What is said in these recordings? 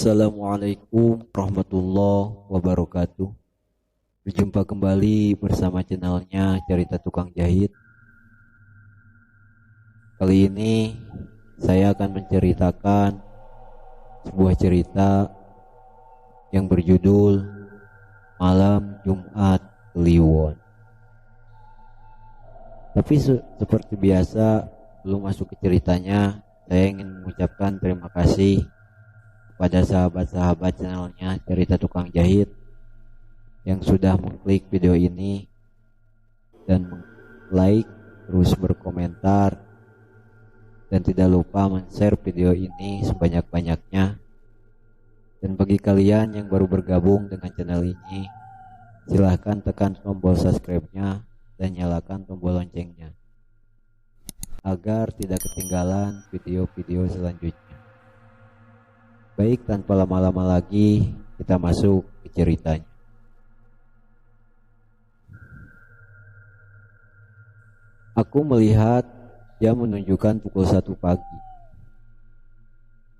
Assalamualaikum warahmatullahi wabarakatuh. Berjumpa kembali bersama channelnya Cerita Tukang Jahit. Kali ini saya akan menceritakan sebuah cerita yang berjudul Malam Jumat Kliwon. Tapi seperti biasa, belum masuk ke ceritanya, saya ingin mengucapkan terima kasih pada sahabat-sahabat channelnya Cerita Tukang Jahit yang sudah mengklik video ini dan like, terus berkomentar, dan tidak lupa men-share video ini sebanyak-banyaknya. Dan bagi kalian yang baru bergabung dengan channel ini, silahkan tekan tombol subscribe-nya dan nyalakan tombol loncengnya agar tidak ketinggalan video-video selanjutnya. Baik, tanpa lama-lama lagi kita masuk ke ceritanya. Aku melihat jam menunjukkan pukul 1 pagi.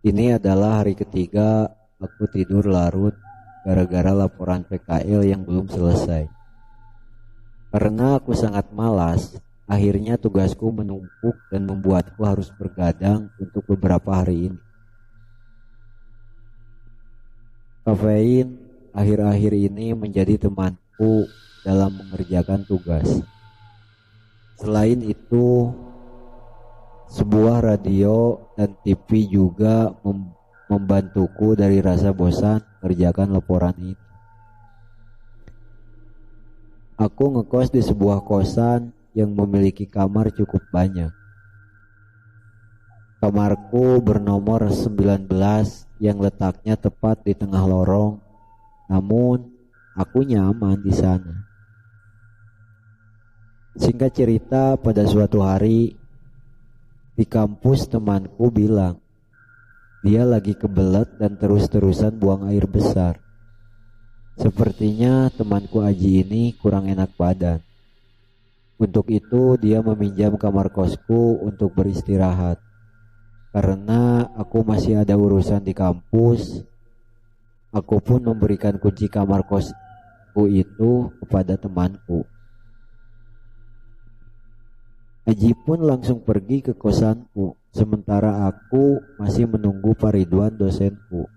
Ini adalah hari ketiga aku tidur larut gara-gara laporan PKL yang belum selesai. Karena aku sangat malas, akhirnya tugasku menumpuk dan membuatku harus bergadang untuk beberapa hari ini. Kafein akhir-akhir ini menjadi temanku dalam mengerjakan tugas. Selain itu, sebuah radio dan TV juga membantuku dari rasa bosan mengerjakan laporan ini. Aku ngekos di sebuah kosan yang memiliki kamar cukup banyak. Kamarku bernomor 19 yang letaknya tepat di tengah lorong, namun aku nyaman di sana. Singkat cerita, pada suatu hari di kampus temanku bilang dia lagi kebelet dan terus-terusan buang air besar. Sepertinya temanku Aji ini kurang enak badan. Untuk itu dia meminjam kamar kosku untuk beristirahat. Karena aku masih ada urusan di kampus, aku pun memberikan kunci kamar kosku itu kepada temanku. Aji pun langsung pergi ke kosanku, sementara aku masih menunggu Pak Ridwan, dosenku.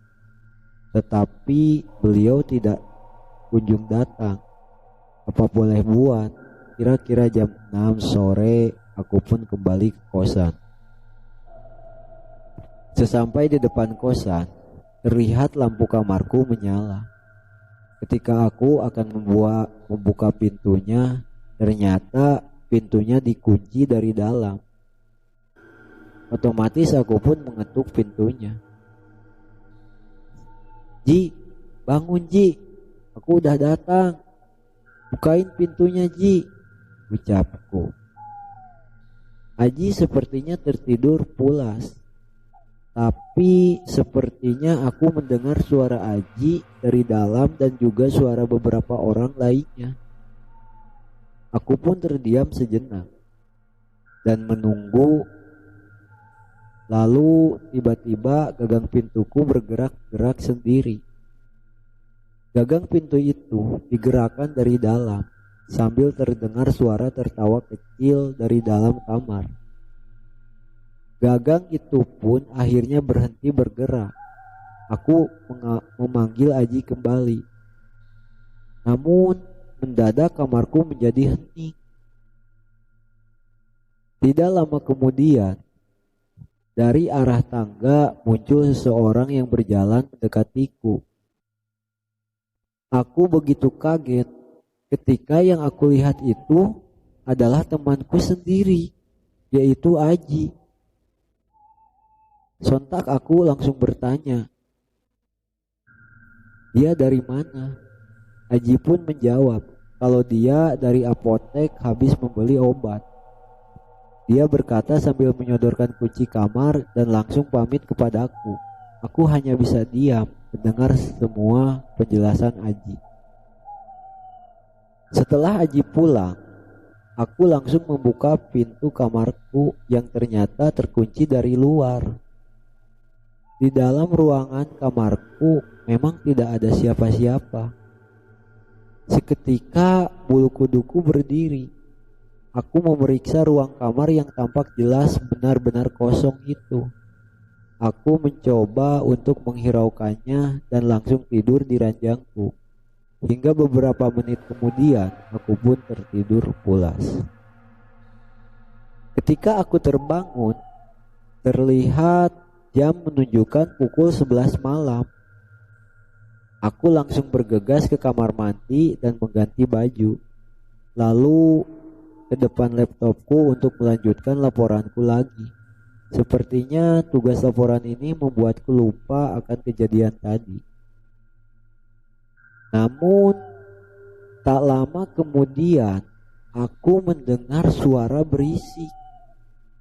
Tetapi beliau tidak kunjung datang. Apa boleh buat? Kira-kira jam 6 sore aku pun kembali ke kosan. Sesampai di depan kosan, terlihat lampu kamarku menyala. Ketika aku akan membuka pintunya, ternyata pintunya dikunci dari dalam. Otomatis aku pun mengetuk pintunya. Ji, bangun Ji, aku udah datang. Bukain pintunya Ji, ucapku. Aji sepertinya tertidur pulas. Tapi sepertinya aku mendengar suara Aji dari dalam dan juga suara beberapa orang lainnya. Aku pun terdiam sejenak dan menunggu. Lalu tiba-tiba gagang pintuku bergerak-gerak sendiri. Gagang pintu itu digerakkan dari dalam sambil terdengar suara tertawa kecil dari dalam kamar. Gagang itu pun akhirnya berhenti bergerak. Aku memanggil Aji kembali. Namun mendadak kamarku menjadi hening. Tidak lama kemudian, dari arah tangga muncul seseorang yang berjalan mendekatiku. Aku begitu kaget ketika yang aku lihat itu adalah temanku sendiri, yaitu Aji. Sontak aku langsung bertanya, dia dari mana? Aji pun menjawab kalau dia dari apotek habis membeli obat. Dia berkata sambil menyodorkan kunci kamar dan langsung pamit kepadaku. Aku hanya bisa diam mendengar semua penjelasan Aji. Setelah Aji pulang, aku langsung membuka pintu kamarku yang ternyata terkunci dari luar. Di dalam ruangan kamarku memang tidak ada siapa-siapa. Seketika bulu kuduku berdiri. Aku memeriksa ruang kamar yang tampak jelas benar-benar kosong itu. Aku mencoba untuk menghiraukannya dan langsung tidur di ranjangku. Hingga beberapa menit kemudian aku pun tertidur pulas. Ketika aku terbangun, terlihat jam menunjukkan pukul 11 malam. Aku langsung bergegas ke kamar mandi dan mengganti baju. Lalu ke depan laptopku untuk melanjutkan laporanku lagi. Sepertinya tugas laporan ini membuatku lupa akan kejadian tadi. Namun tak lama kemudian aku mendengar suara berisik,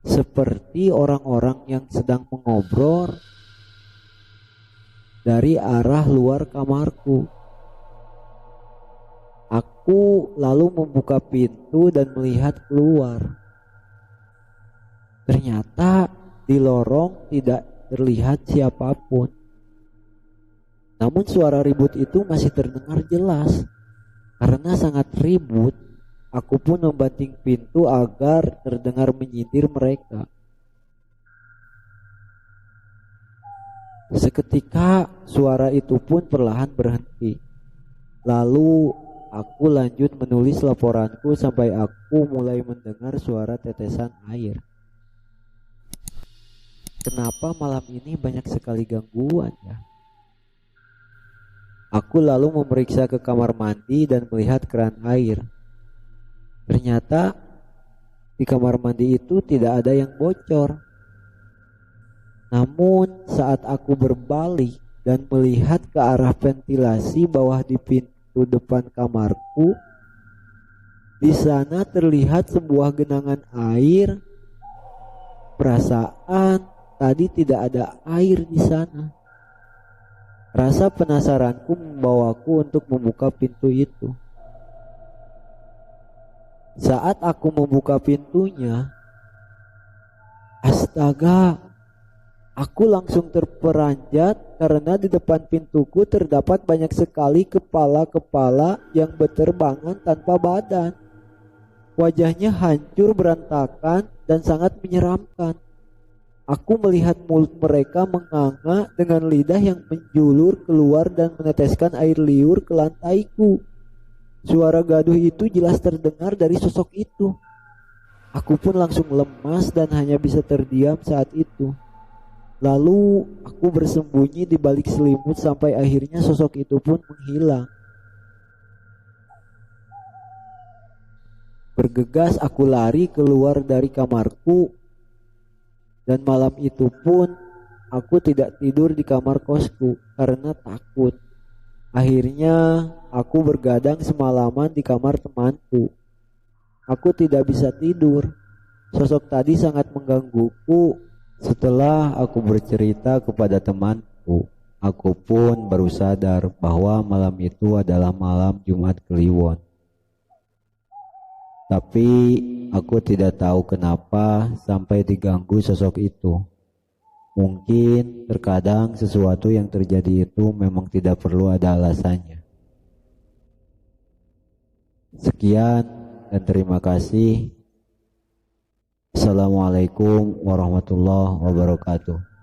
seperti orang-orang yang sedang mengobrol dari arah luar kamarku. Aku lalu membuka pintu dan melihat keluar. Ternyata di lorong tidak terlihat siapapun. Namun suara ribut itu masih terdengar jelas. Karena sangat ribut, aku pun membanting pintu agar terdengar menyindir mereka. Seketika suara itu pun perlahan berhenti. Lalu aku lanjut menulis laporanku sampai aku mulai mendengar suara tetesan air. Kenapa malam ini banyak sekali gangguan ya? Aku lalu memeriksa ke kamar mandi dan melihat keran air. Ternyata di kamar mandi itu tidak ada yang bocor. Namun saat aku berbalik dan melihat ke arah ventilasi bawah di pintu depan kamarku, di sana terlihat sebuah genangan air. Perasaan tadi tidak ada air di sana. Rasa penasaranku membawaku untuk membuka pintu itu. Saat aku membuka pintunya, astaga, aku langsung terperanjat karena di depan pintuku terdapat banyak sekali kepala-kepala yang berterbangan tanpa badan. Wajahnya hancur berantakan dan sangat menyeramkan. Aku melihat mulut mereka menganga dengan lidah yang menjulur keluar dan meneteskan air liur ke lantaiku. Suara gaduh itu jelas terdengar dari sosok itu. Aku pun langsung lemas dan hanya bisa terdiam saat itu. Lalu aku bersembunyi di balik selimut sampai akhirnya sosok itu pun menghilang. Bergegas aku lari keluar dari kamarku, dan malam itu pun aku tidak tidur di kamar kosku karena takut. Akhirnya aku bergadang semalaman di kamar temanku. Aku tidak bisa tidur. Sosok tadi sangat menggangguku. Setelah aku bercerita kepada temanku, aku pun baru sadar bahwa malam itu adalah malam Jumat Kliwon. Tapi aku tidak tahu kenapa sampai diganggu sosok itu. Mungkin terkadang sesuatu yang terjadi itu memang tidak perlu ada alasannya. Sekian dan terima kasih. Assalamualaikum warahmatullahi wabarakatuh.